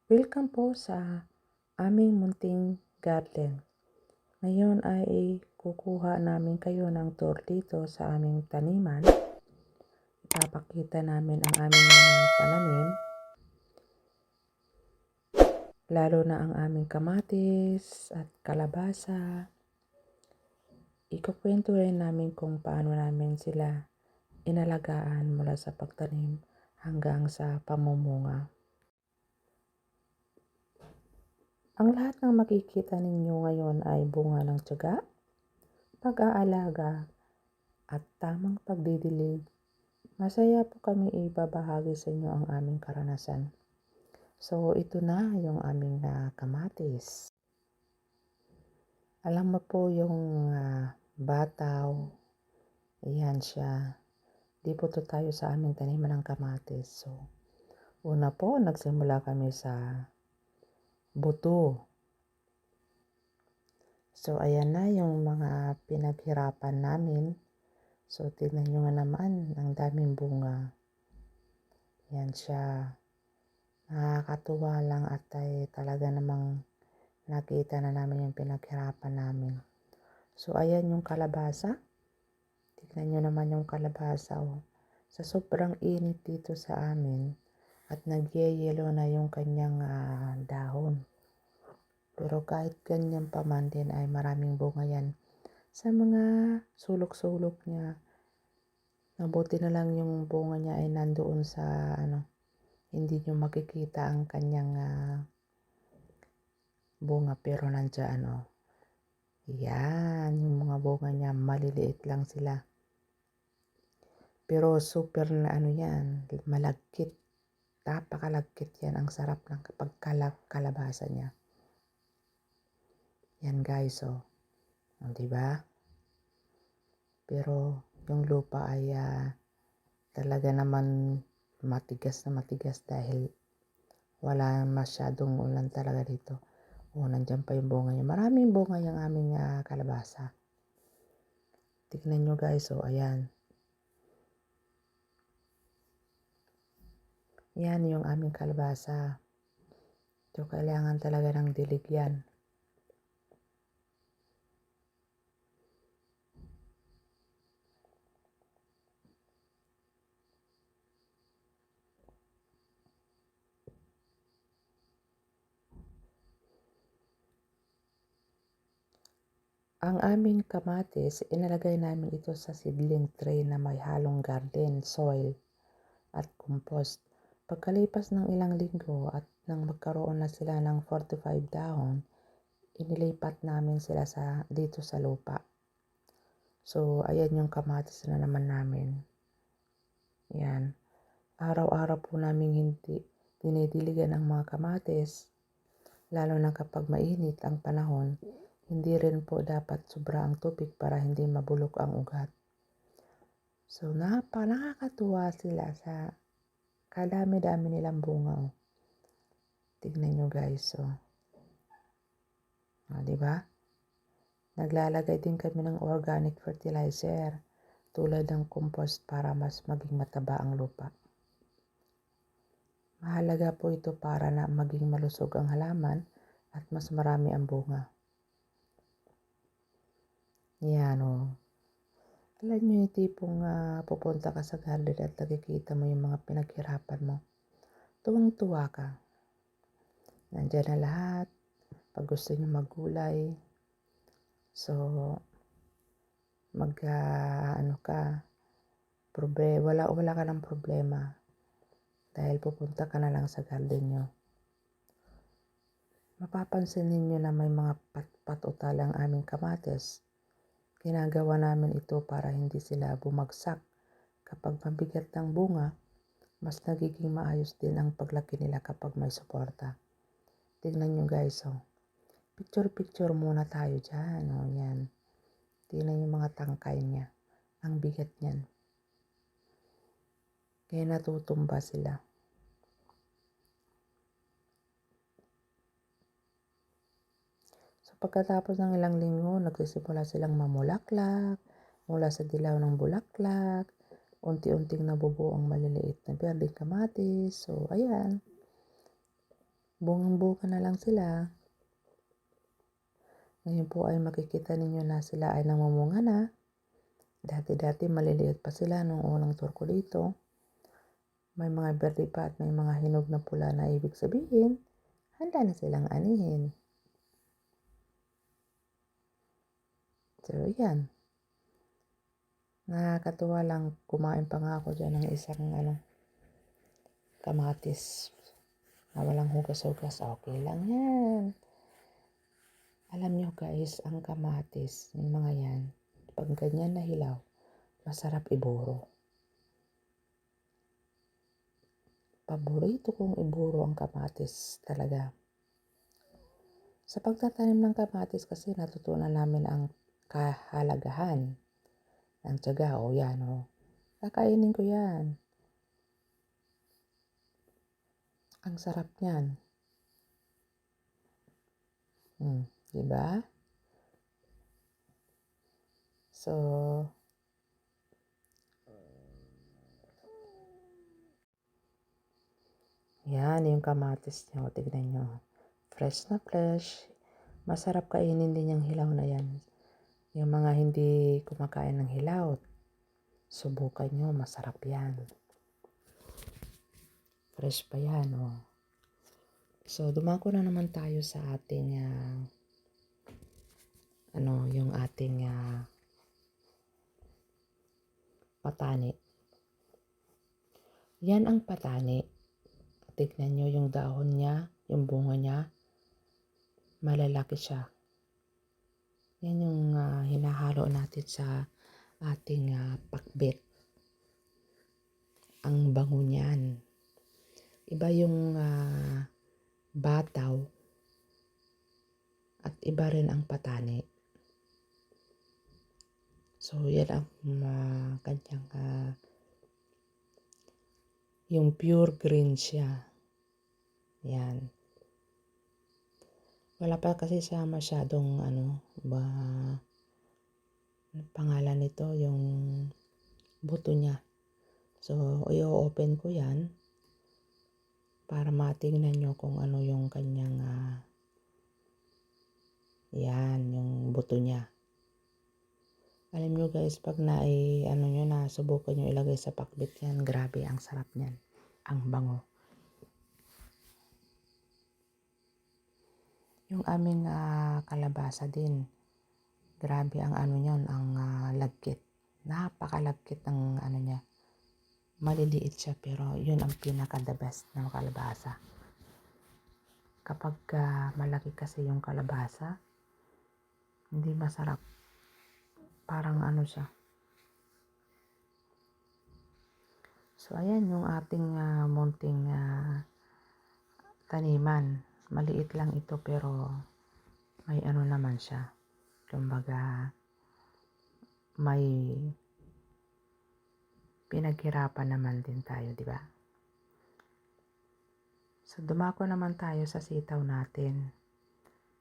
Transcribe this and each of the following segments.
Welcome po sa aming munting garden. Ngayon ay kukuha namin kayo ng tour dito sa aming taniman. Ipapakita namin ang aming mga pananim, lalo na ang aming kamatis at kalabasa. Ikukwentuhin namin kung paano namin sila inalagaan mula sa pagtanim hanggang sa pamumunga. Ang lahat ng makikita ninyo ngayon ay bunga ng tiyaga, pag-aalaga at tamang pagdidilig. Masaya po kami ibabahagi sa inyo ang aming karanasan. So ito na yung aming kamatis. Alam mo po yung bataw, ayan siya. Di po to tayo sa aming taniman ng kamatis. So una po nagsimula kami sa buto. So ayan na yung mga pinaghirapan namin. So tignan nyo nga naman, ang daming bunga. Yan siya. Nakakatuwa lang at ay talaga namang nakita na namin yung pinaghirapan namin. So ayan yung kalabasa. Tignan nyo naman yung kalabasa. Oh. Sa sobrang init dito sa amin at nagyeyelo na yung kanyang dahon. Pero kahit ganyan pa man din ay maraming bunga yan. Sa mga sulok-sulok niya, mabuti na lang yung bunga niya ay nandoon sa hindi nyo makikita ang kanyang bunga pero nandiyan yan, yung mga bunga niya maliliit lang sila. Pero super na yan, malagkit. Napakalagkit yan, ang sarap ng kalabasa niya. Yan guys, diba? Pero yung lupa ay talaga naman matigas na matigas dahil wala masyadong ulan talaga dito. Nandyan pa yung bunga niya. Maraming bunga yung aming kalabasa. Tignan nyo guys, ayan. Yan yung aming kalabasa. So, kailangan talaga ng dilig yan. Ang aming kamatis, inalagay namin ito sa seedling tray na may halong garden, soil, at compost. Pagkalipas ng ilang linggo at nang magkaroon na sila ng 45 dahon, inilipat namin sila dito sa lupa. So, ayan yung kamatis na naman namin. Yan. Araw-araw po namin hindi dinidiligan ang mga kamatis, lalo na kapag mainit ang panahon. Hindi rin po dapat sobra ang tubig para hindi mabulok ang ugat. So, nakakatuwa sila sa kadami-dami nilang bunga. Tignan nyo guys. Diba? Naglalagay din kami ng organic fertilizer tulad ng compost para mas maging mataba ang lupa. Mahalaga po ito para na maging malusog ang halaman at mas marami ang bunga. Yan Alam nyo yung tipong pupunta ka sa garden at nakikita mo yung mga pinaghirapan mo. Tuwang-tuwa ka. Nandiyan na lahat. Pag gusto nyo maggulay. So, wala ka ng problema. Dahil pupunta ka na lang sa garden nyo. Mapapansin ninyo na may mga pat-utal ang aming kamatis. Ginagawa namin ito para hindi sila bumagsak. Kapag mabigat ng bunga, mas nagiging maayos din ang paglaki nila kapag may suporta. Tignan nyo guys, Picture-picture muna tayo dyan, yan. Tignan yung mga tangkay niya. Ang bigat niyan. Kaya natutumba sila. So pagkatapos ng ilang linggo, nagsisimula silang mamulaklak, mula sa dilaw ng bulaklak, unti-unting nabubuo ang maliliit na berdeng kamatis. So ayan. bungang-bunga na lang sila. Ngayon po ay makikita ninyo na sila ay namumunga na. Dati-dati maliliit pa sila nung unang tour ko dito. May mga berde pa at may mga hinog na pula na ibig sabihin, handa na silang anihin. So, yan. Nakakatuwa lang, kumain pa nga ako dyan ng isang kamatis na walang hugas-hugas. Okay lang yan. Alam nyo guys, ang kamatis, yung mga yan, pag ganyan na hilaw, masarap iburo. Paborito kong iburo ang kamatis talaga. Sa pagtatanim ng kamatis kasi natutunan namin ang kahalagahan ng tiyaga. O yan o. Kakainin ko yan. Ang sarap niyan. Diba? So, yan yung kamatis niya. Tignan nyo. Fresh na fresh. Masarap kainin din yung hilaw na yan. Yung mga hindi kumakain ng hilaw, subukan nyo. Masarap yan. Fresh pa yan, oh. So, dumako na naman tayo sa ating, yung ating patani. Yan ang patani. Tignan nyo yung dahon niya, yung bunga niya. Malalaki siya. Yan yung hinahalo natin sa ating pakbet. Ang bango niyan. Iba yung bataw at iba rin ang patani. So, yan ang kanyang yung pure green siya. Yan. Wala pa kasi siya masyadong pangalan nito, yung buto niya. So, i-open ko yan para matingnan nyo kung ano yung kanyang yan, yung buto niya. Alam nyo guys, pag subukan nyo ilagay sa pakbit yan, grabe, ang sarap niyan. Ang bango. Yung aming kalabasa din, grabe ang niyan, ang lagkit. Napakalagkit ng niya. Maliliit siya pero yun ang pinaka the best ng kalabasa. Kapag malaki kasi yung kalabasa, hindi masarap. Parang siya. So, ayan yung ating munting taniman. Maliit lang ito pero may naman siya. Kumbaga, may pinaghirapan naman din tayo, di ba? So, dumako naman tayo sa sitaw natin.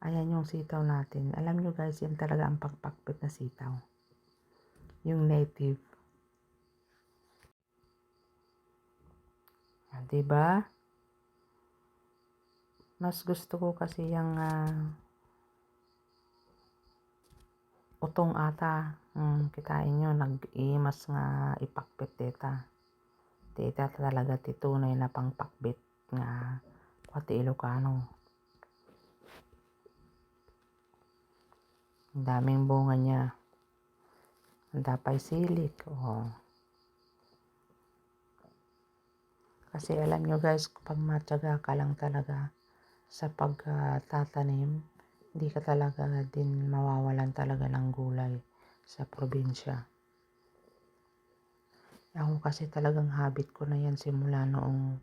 Ayan yung sitaw natin. Alam nyo guys, yan talaga ang pagpakpit na sitaw. Yung native. Diba? Mas gusto ko kasi yung utong ata. Kitain nyo, nag-imas nga ipakpit dita. Dita talaga titunay na pangpakbit nga pati Ilocano. Ang daming bunga niya. Ang dapay silik. Oh. Kasi alam nyo guys, kapag matyaga ka lang talaga sa pagtatanim, hindi ka talaga din mawawalan talaga ng gulay sa probinsya. Ako kasi talagang habit ko na yan simula noong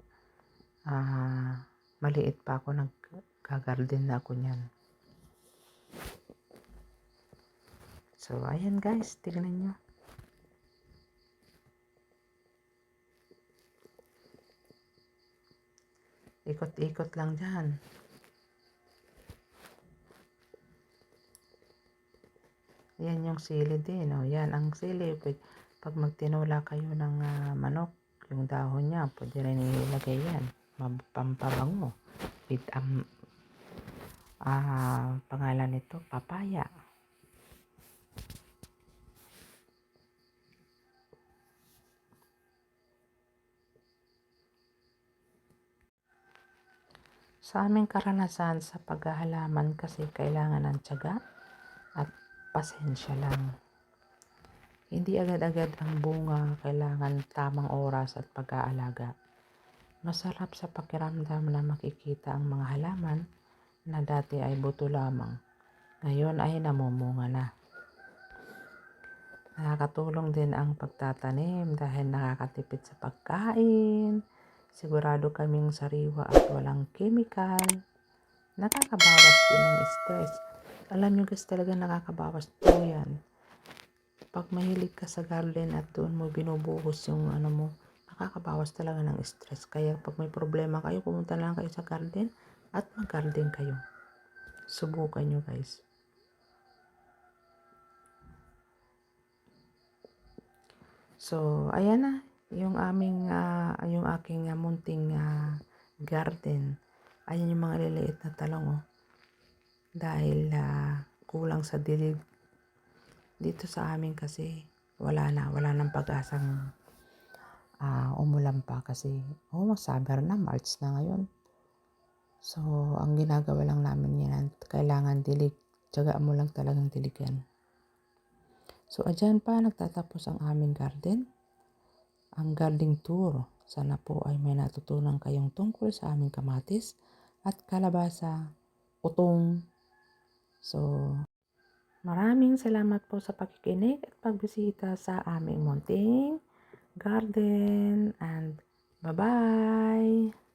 maliit pa ako, naggagarden na ako niyan. So, ayan guys, tignan nyo. Ikot-ikot lang dyan. Yan yung sili din. O, yan ang sili. Pag magtinola kayo ng manok, yung dahon niya, pwede rin ilagay yan. Pampabango. with pangalan nito, papaya. Sa aming karanasan sa paghahalaman kasi kailangan ng tiyaga at pasensya lang. Hindi agad-agad ang bunga, kailangan tamang oras at pag-aalaga. Masarap sa pakiramdam na makikita ang mga halaman na dati ay buto lamang, ngayon ay namumunga na. Nakakatulong din ang pagtatanim dahil nakakatipid sa pagkain. Sigurado kaming sariwa at walang chemical. Nakakabawas din ng stress. Alam nyo guys, talaga nakakabawas po yan. Pag mahilig ka sa garden at doon mo binubuhos yung mo, nakakabawas talaga ng stress. Kaya pag may problema kayo, pumunta lang kayo sa garden at mag-garden kayo. Subukan nyo guys. So, ayan na yung yung aking munting garden. Ayan yung mga liliit na talong dahil kulang sa dilig. Dito sa amin kasi wala nang pag-asang umulan pa kasi summer na, March na ngayon. So, ang ginagawa lang namin yan, kailangan dilig. Tiyaga mo lang talagang diligan. So, adyan pa nagtatapos ang aming garden. Ang gardening tour. Sana po ay may natutunan kayong tungkol sa aming kamatis at kalabasa, utong. So, maraming salamat po sa pakikinig at pagbisita sa aming munting garden and bye-bye!